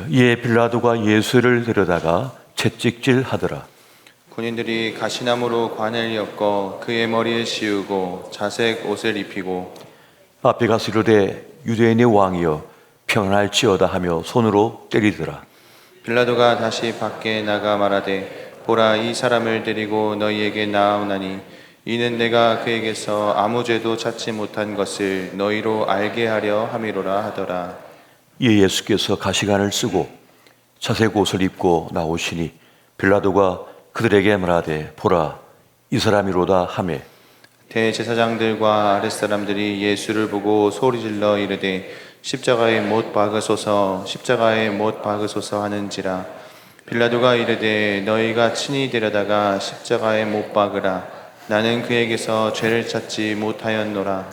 이에 빌라도가 예수를 데려다가 채찍질하더라. 군인들이 가시나무로 관을 엮어 그의 머리에 씌우고 자색 옷을 입히고 앞에 가서 이르되 유대인의 왕이여 평안할지어다 하며 손으로 때리더라. 빌라도가 다시 밖에 나가 말하되 보라, 이 사람을 데리고 너희에게 나아오나니 이는 내가 그에게서 아무 죄도 찾지 못한 것을 너희로 알게 하려 함이로라 하더라. 이에 예수께서 가시관을 쓰고 자색 옷을 입고 나오시니 빌라도가 그들에게 말하되 보라, 이 사람이로다 하매 대제사장들과 아랫사람들이 예수를 보고 소리질러 이르되 십자가에 못 박으소서, 십자가에 못 박으소서 하는지라. 빌라도가 이르되 너희가 친히 데려다가 십자가에 못 박으라. 나는 그에게서 죄를 찾지 못하였노라.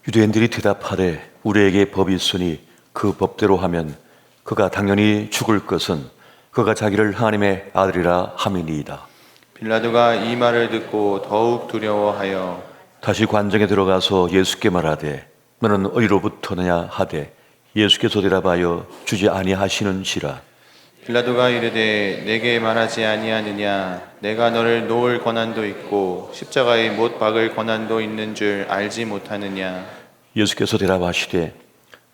유대인들이 대답하되 우리에게 법이 있으니 그 법대로 하면 그가 당연히 죽을 것은 그가 자기를 하나님의 아들이라 함이니이다. 빌라도가 이 말을 듣고 더욱 두려워하여 다시 관정에 들어가서 예수께 말하되 너는 어디로부터느냐 하되 예수께서 대답하여 주지 아니하시는지라. 빌라도가 이르되 내게 말하지 아니하느냐, 내가 너를 놓을 권한도 있고 십자가에 못 박을 권한도 있는 줄 알지 못하느냐. 예수께서 대답하시되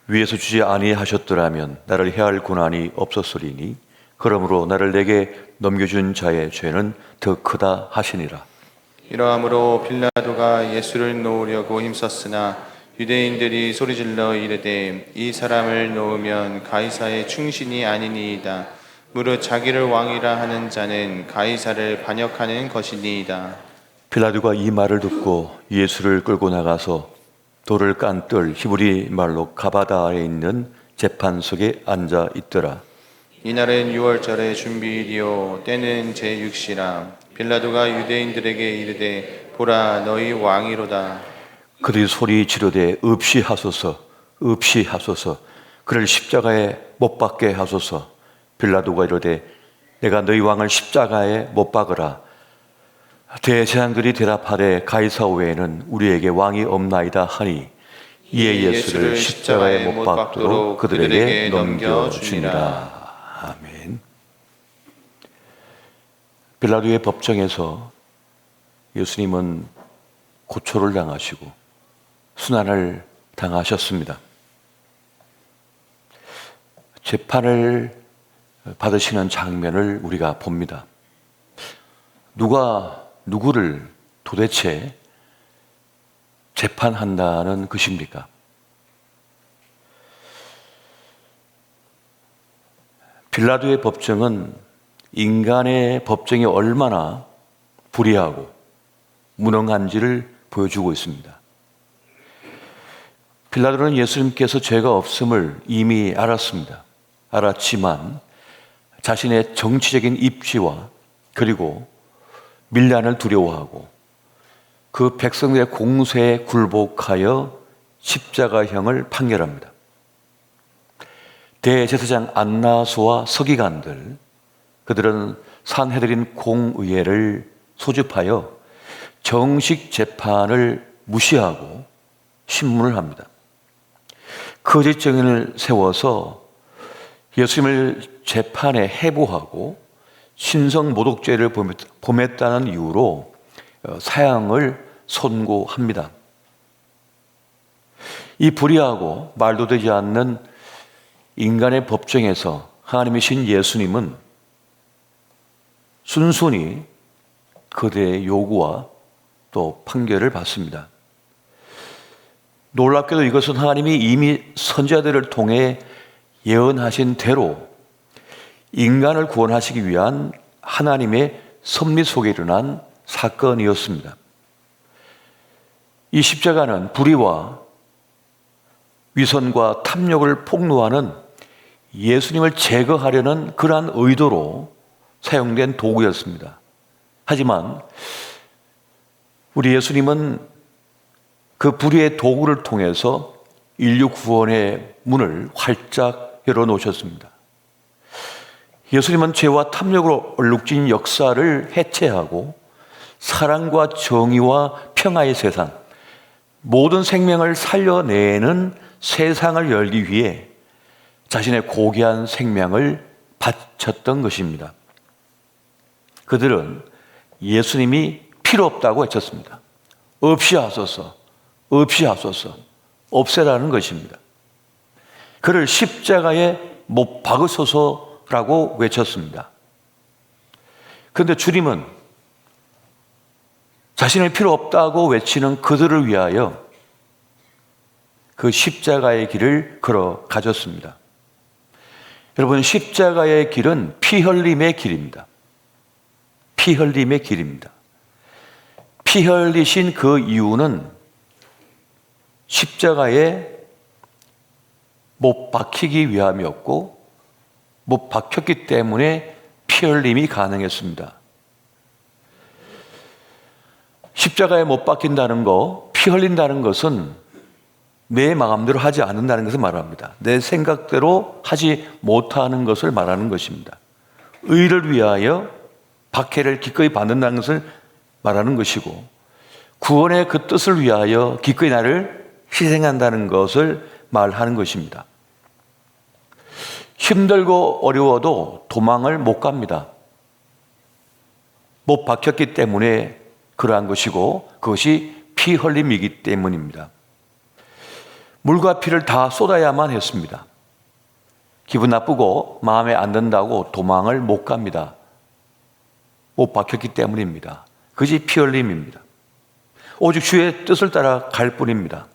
위에서 주지 아니하셨더라면 나를 해할 권한이 없었으리니 그러므로 나를 내게 넘겨준 자의 죄는 더 크다 하시니라. 이러함으로 빌라도가 예수를 놓으려고 힘썼으나 유대인들이 소리질러 이르되 이 사람을 놓으면 가이사의 충신이 아니니이다. 무릇 자기를 왕이라 하는 자는 가이사를 반역하는 것이니이다. 빌라도가 이 말을 듣고 예수를 끌고 나가서 돌을 깐 뜰 히브리 말로 가바다에 있는 재판석에 앉아 있더라. 이날은 유월절의 준비일이요 때는 제6시라. 빌라도가 유대인들에게 이르되 보라, 너희 왕이로다. 그들이 소리 지르되 없이 하소서, 없이 하소서, 그를 십자가에 못 박게 하소서. 빌라도가 이르되 내가 너희 왕을 십자가에 못 박으라. 대제사장들이 대답하되 가이사 외에는 우리에게 왕이 없나이다 하니 이에 예수를 십자가에 못 박도록 그들에게 넘겨주니라. 아멘. 빌라도의 법정에서 예수님은 고초를 당하시고 순환을 당하셨습니다. 재판을 받으시는 장면을 우리가 봅니다. 누가 누구를 도대체 재판한다는 것입니까? 빌라도의 법정은 인간의 법정이 얼마나 불의하고 무능한지를 보여주고 있습니다. 빌라도는 예수님께서 죄가 없음을 이미 알았습니다. 알았지만 자신의 정치적인 입지와 그리고 밀란을 두려워하고 그 백성들의 공세에 굴복하여 십자가형을 판결합니다. 대제사장 안나스와 서기관들, 그들은 산헤드린 공의회를 소집하여 정식 재판을 무시하고 신문을 합니다. 거짓 증인을 세워서 예수님을 재판에 해부하고 신성 모독죄를 범했다는 이유로 사형을 선고합니다. 이 불의하고 말도 되지 않는 인간의 법정에서 하나님이신 예수님은 순순히 그들의 요구와 또 판결을 받습니다. 놀랍게도 이것은 하나님이 이미 선지자들을 통해 예언하신 대로 인간을 구원하시기 위한 하나님의 섭리 속에 일어난 사건이었습니다. 이 십자가는 불의와 위선과 탐욕을 폭로하는 예수님을 제거하려는 그러한 의도로 사용된 도구였습니다. 하지만 우리 예수님은 그 불의의 도구를 통해서 인류 구원의 문을 활짝 열어놓으셨습니다. 예수님은 죄와 탐욕으로 얼룩진 역사를 해체하고 사랑과 정의와 평화의 세상, 모든 생명을 살려내는 세상을 열기 위해 자신의 고귀한 생명을 바쳤던 것입니다. 그들은 예수님이 필요 없다고 외쳤습니다. 없이 하소서, 없이 하소서, 없애라는 것입니다. 그를 십자가에 못 박으소서라고 외쳤습니다. 그런데 주님은 자신을 필요 없다고 외치는 그들을 위하여 그 십자가의 길을 걸어 가셨습니다. 여러분, 십자가의 길은 피 흘림의 길입니다. 피 흘림의 길입니다. 피 흘리신 그 이유는 십자가에 못 박히기 위함이었고, 못 박혔기 때문에 피 흘림이 가능했습니다. 십자가에 못 박힌다는 거, 피 흘린다는 것은 내 마음대로 하지 않는다는 것을 말합니다. 내 생각대로 하지 못하는 것을 말하는 것입니다. 의를 위하여 박해를 기꺼이 받는다는 것을 말하는 것이고, 구원의 그 뜻을 위하여 기꺼이 나를 희생한다는 것을 말하는 것입니다. 힘들고 어려워도 도망을 못 갑니다. 못 박혔기 때문에 그러한 것이고, 그것이 피 흘림이기 때문입니다. 물과 피를 다 쏟아야만 했습니다. 기분 나쁘고 마음에 안 든다고 도망을 못 갑니다. 못 박혔기 때문입니다. 그것이 피 흘림입니다. 오직 주의 뜻을 따라 갈 뿐입니다.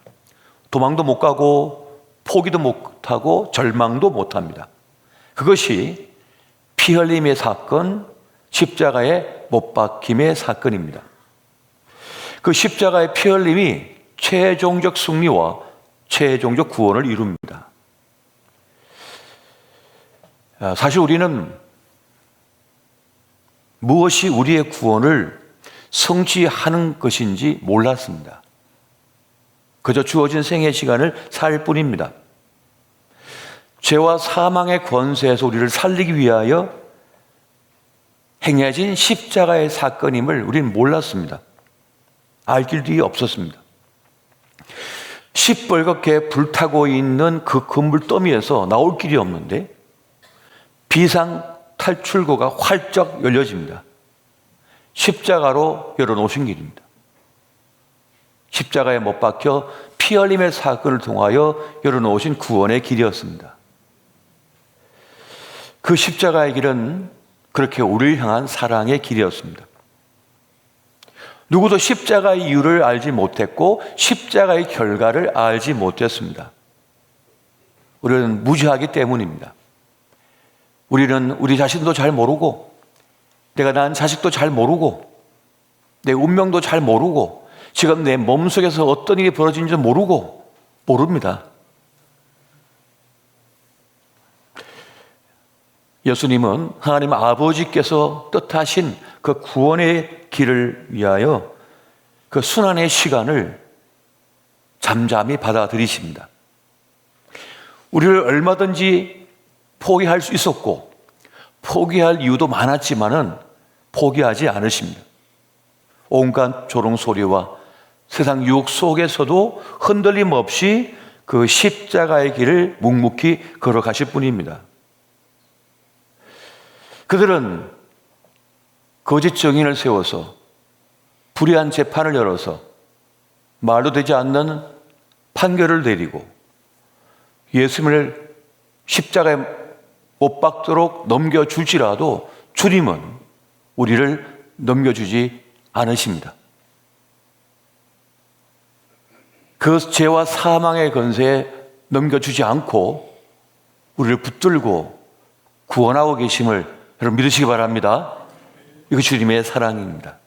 도망도 못 가고 포기도 못 하고 절망도 못 합니다. 그것이 피 흘림의 사건, 십자가에 못 박힘의 사건입니다. 그 십자가의 피 흘림이 최종적 승리와 최종적 구원을 이룹니다. 사실 우리는 무엇이 우리의 구원을 성취하는 것인지 몰랐습니다. 그저 주어진 생의 시간을 살 뿐입니다. 죄와 사망의 권세에서 우리를 살리기 위하여 행해진 십자가의 사건임을 우리는 몰랐습니다. 알 길이 없었습니다. 시뻘겋게 불타고 있는 그 그물더미에서 나올 길이 없는데 비상 탈출구가 활짝 열려집니다. 십자가로 열어놓으신 길입니다. 십자가에 못 박혀 피 흘림의 사건을 통하여 열어놓으신 구원의 길이었습니다. 그 십자가의 길은 그렇게 우리를 향한 사랑의 길이었습니다. 누구도 십자가의 이유를 알지 못했고 십자가의 결과를 알지 못했습니다. 우리는 무지하기 때문입니다. 우리는 우리 자신도 잘 모르고, 내가 낳은 자식도 잘 모르고, 내 운명도 잘 모르고, 지금 내 몸속에서 어떤 일이 벌어진지 모릅니다. 예수님은 하나님 아버지께서 뜻하신 그 구원의 길을 위하여 그 순환의 시간을 잠잠히 받아들이십니다. 우리를 얼마든지 포기할 수 있었고 포기할 이유도 많았지만은 포기하지 않으십니다. 온갖 조롱소리와 세상 유혹 속에서도 흔들림 없이 그 십자가의 길을 묵묵히 걸어가실 뿐입니다. 그들은 거짓 증인을 세워서 불의한 재판을 열어서 말도 되지 않는 판결을 내리고 예수님을 십자가에 못 박도록 넘겨줄지라도 주님은 우리를 넘겨주지 않으십니다. 그 죄와 사망의 권세에 넘겨주지 않고 우리를 붙들고 구원하고 계심을 여러분 믿으시기 바랍니다. 이거 주님의 사랑입니다.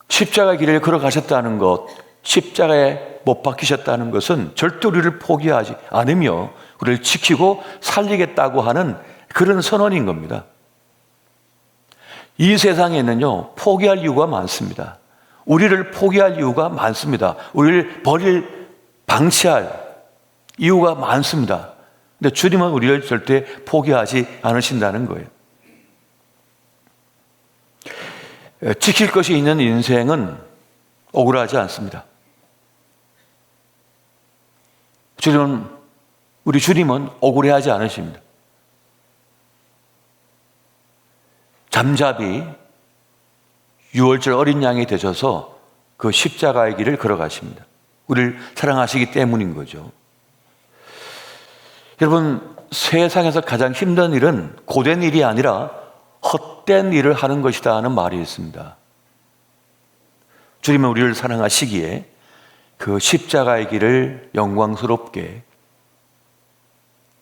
십자가 길을 걸어가셨다는 것, 십자가에 못 박히셨다는 것은 절대 우리를 포기하지 않으며 우리를 지키고 살리겠다고 하는 그런 선언인 겁니다. 이 세상에는요, 포기할 이유가 많습니다. 우리를 포기할 이유가 많습니다. 우리를 방치할 이유가 많습니다. 근데 주님은 우리를 절대 포기하지 않으신다는 거예요. 지킬 것이 있는 인생은 억울하지 않습니다. 우리 주님은 억울해하지 않으십니다. 잠잡이 유월절 어린 양이 되셔서 그 십자가의 길을 걸어가십니다. 우리를 사랑하시기 때문인 거죠. 여러분, 세상에서 가장 힘든 일은 고된 일이 아니라 헛된 일을 하는 것이다 하는 말이 있습니다. 주님은 우리를 사랑하시기에 그 십자가의 길을 영광스럽게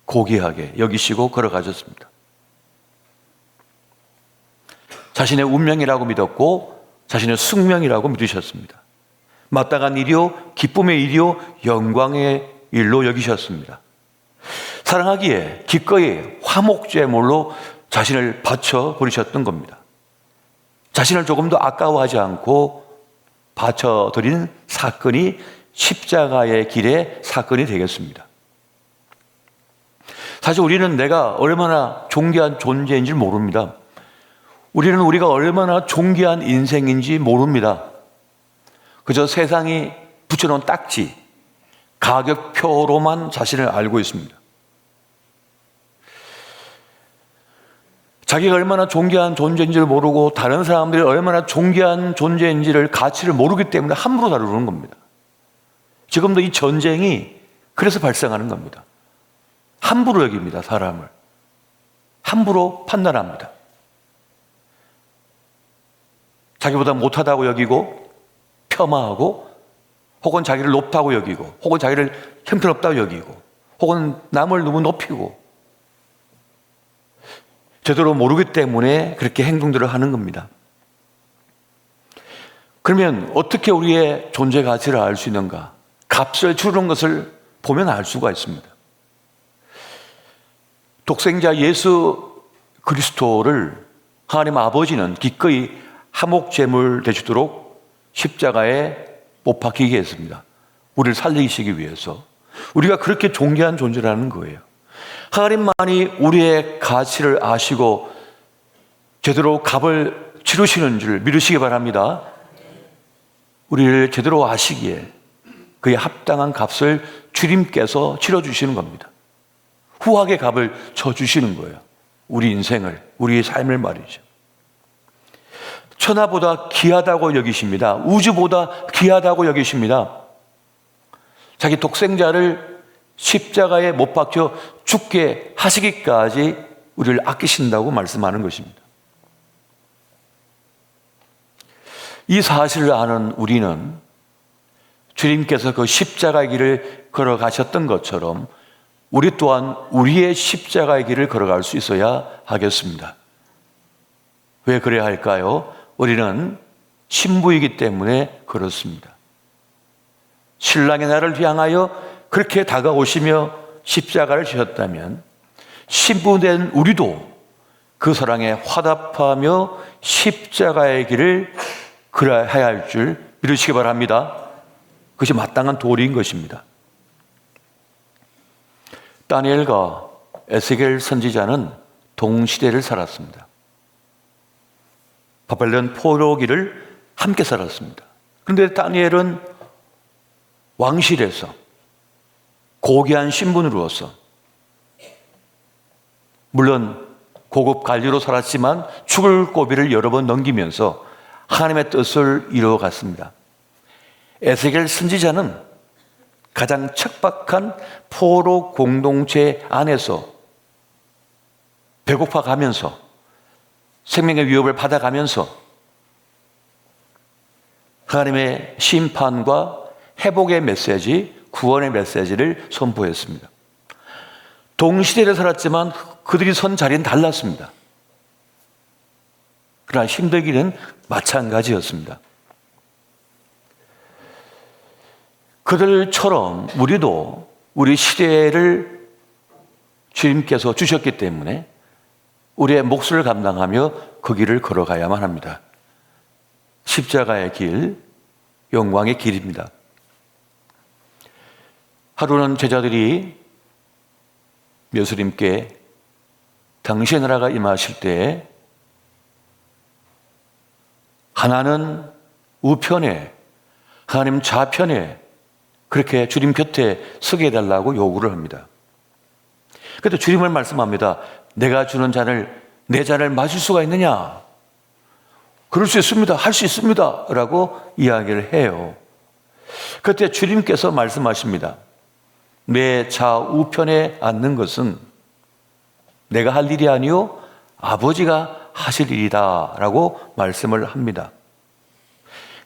고귀하게 여기시고 걸어가셨습니다. 자신의 운명이라고 믿었고 자신의 숙명이라고 믿으셨습니다. 마땅한 일이요, 기쁨의 일이요, 영광의 일로 여기셨습니다. 사랑하기에 기꺼이 화목제물로 자신을 바쳐버리셨던 겁니다. 자신을 조금 더 아까워하지 않고 바쳐드린 사건이 십자가의 길의 사건이 되겠습니다. 사실 우리는 내가 얼마나 존귀한 존재인지 모릅니다. 우리는 우리가 얼마나 존귀한 인생인지 모릅니다. 그저 세상이 붙여놓은 딱지, 가격표로만 자신을 알고 있습니다. 자기가 얼마나 존귀한 존재인지를 모르고 다른 사람들이 얼마나 존귀한 존재인지를 가치를 모르기 때문에 함부로 다루는 겁니다. 지금도 이 전쟁이 그래서 발생하는 겁니다. 함부로 여깁니다. 사람을 함부로 판단합니다. 자기보다 못하다고 여기고 폄하하고, 혹은 자기를 높다고 여기고, 혹은 자기를 형편없다고 여기고, 혹은 남을 너무 높이고, 제대로 모르기 때문에 그렇게 행동들을 하는 겁니다. 그러면 어떻게 우리의 존재 가치를 알 수 있는가? 값을 치르는 것을 보면 알 수가 있습니다. 독생자 예수 그리스도를 하나님 아버지는 기꺼이 화목제물 되시도록 십자가에 못 박히게 했습니다. 우리를 살리시기 위해서. 우리가 그렇게 존귀한 존재라는 거예요. 하나님만이 우리의 가치를 아시고 제대로 값을 치르시는 줄 믿으시기 바랍니다. 우리를 제대로 아시기에 그에 합당한 값을 주님께서 치러주시는 겁니다. 후하게 값을 쳐주시는 거예요. 우리 인생을, 우리의 삶을 말이죠. 천하보다 귀하다고 여기십니다. 우주보다 귀하다고 여기십니다. 자기 독생자를 십자가에 못 박혀 죽게 하시기까지 우리를 아끼신다고 말씀하는 것입니다. 이 사실을 아는 우리는 주님께서 그 십자가의 길을 걸어가셨던 것처럼 우리 또한 우리의 십자가의 길을 걸어갈 수 있어야 하겠습니다. 왜 그래야 할까요? 우리는 신부이기 때문에 그렇습니다. 신랑의 나를 향하여 그렇게 다가오시며 십자가를 지셨다면 신부된 우리도 그 사랑에 화답하며 십자가의 길을 걸어야 할 줄 믿으시기 바랍니다. 그것이 마땅한 도리인 것입니다. 다니엘과 에스겔 선지자는 동시대를 살았습니다. 바벨론 포로기를 함께 살았습니다. 그런데 다니엘은 왕실에서 고귀한 신분으로서, 물론 고급 관리로 살았지만 죽을 고비를 여러 번 넘기면서 하나님의 뜻을 이루어갔습니다. 에스겔 선지자는 가장 척박한 포로 공동체 안에서 배고파가면서 생명의 위협을 받아가면서 하나님의 심판과 회복의 메시지, 구원의 메시지를 선포했습니다. 동시대를 살았지만 그들이 선 자리는 달랐습니다. 그러나 힘들기는 마찬가지였습니다. 그들처럼 우리도 우리 시대를 주님께서 주셨기 때문에 우리의 몫을 감당하며 그 길을 걸어가야만 합니다. 십자가의 길, 영광의 길입니다. 하루는 제자들이 예수님께 당신의 나라가 임하실 때에 하나는 우편에, 하나님 좌편에 그렇게 주님 곁에 서게 해달라고 요구를 합니다. 그래도 주님을 말씀합니다. 내가 주는 잔을 내 잔을 마실 수가 있느냐? 그럴 수 있습니다. 할 수 있습니다. 라고 이야기를 해요. 그때 주님께서 말씀하십니다. 내 좌우편에 앉는 것은 내가 할 일이 아니요 아버지가 하실 일이다 라고 말씀을 합니다.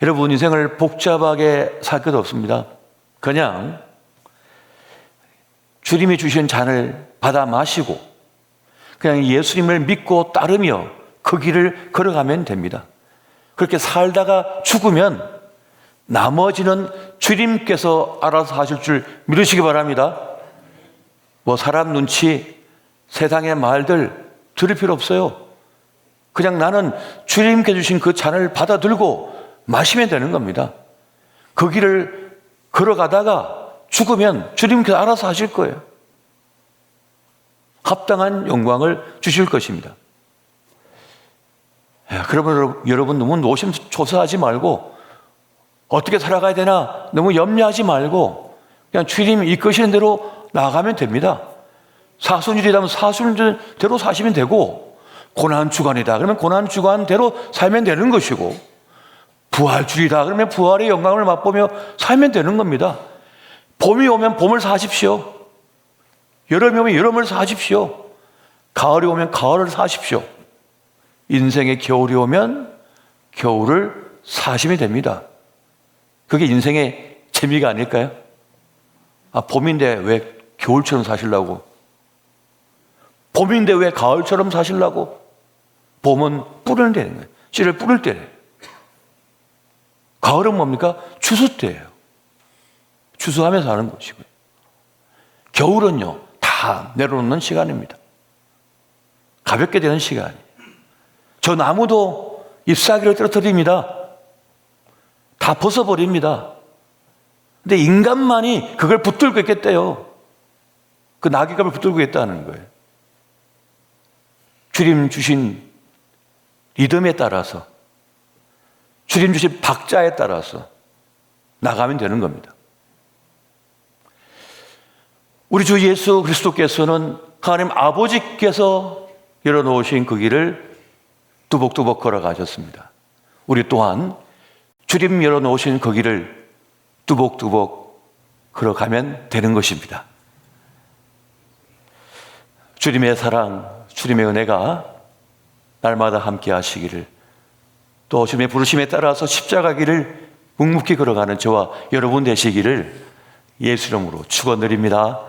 여러분, 인생을 복잡하게 살 것 없습니다. 그냥 주님이 주신 잔을 받아 마시고 그냥 예수님을 믿고 따르며 그 길을 걸어가면 됩니다. 그렇게 살다가 죽으면 나머지는 주님께서 알아서 하실 줄 믿으시기 바랍니다. 뭐 사람 눈치, 세상의 말들 들을 필요 없어요. 그냥 나는 주님께 주신 그 잔을 받아 들고 마시면 되는 겁니다. 그 길을 걸어가다가 죽으면 주님께서 알아서 하실 거예요. 합당한 영광을 주실 것입니다. 그러면 여러분 너무 노심초사하지 말고 어떻게 살아가야 되나 너무 염려하지 말고 그냥 주님이 이끄시는 대로 나아가면 됩니다. 사순일이라면 사순일대로 사시면 되고, 고난주간이다 그러면 고난주간대로 살면 되는 것이고, 부활주일이다 그러면 부활의 영광을 맛보며 살면 되는 겁니다. 봄이 오면 봄을 사십시오. 여름이 오면 여름을 사십시오. 가을이 오면 가을을 사십시오. 인생의 겨울이 오면 겨울을 사시면 됩니다. 그게 인생의 재미가 아닐까요? 봄인데 왜 겨울처럼 사시려고? 봄인데 왜 가을처럼 사시려고? 봄은 뿌리는 때는 거예요. 씨를 뿌릴 때예요. 가을은 뭡니까? 추수 때예요. 추수하면서 하는 것이고요. 겨울은요, 다 내려놓는 시간입니다. 가볍게 되는 시간이에요. 저 나무도 잎사귀를 떨어뜨립니다. 다 벗어버립니다. 근데 인간만이 그걸 붙들고 있겠대요. 그 나귀값을 붙들고 있다는 거예요. 주님 주신 리듬에 따라서, 주님 주신 박자에 따라서 나가면 되는 겁니다. 우리 주 예수 그리스도께서는 하나님 아버지께서 열어놓으신 그 길을 뚜벅뚜벅 걸어가셨습니다. 우리 또한 주님 열어놓으신 그 길을 뚜벅뚜벅 걸어가면 되는 것입니다. 주님의 사랑, 주님의 은혜가 날마다 함께 하시기를, 또 주님의 부르심에 따라서 십자가 길을 묵묵히 걸어가는 저와 여러분 되시기를 예수 이름으로 축원드립니다.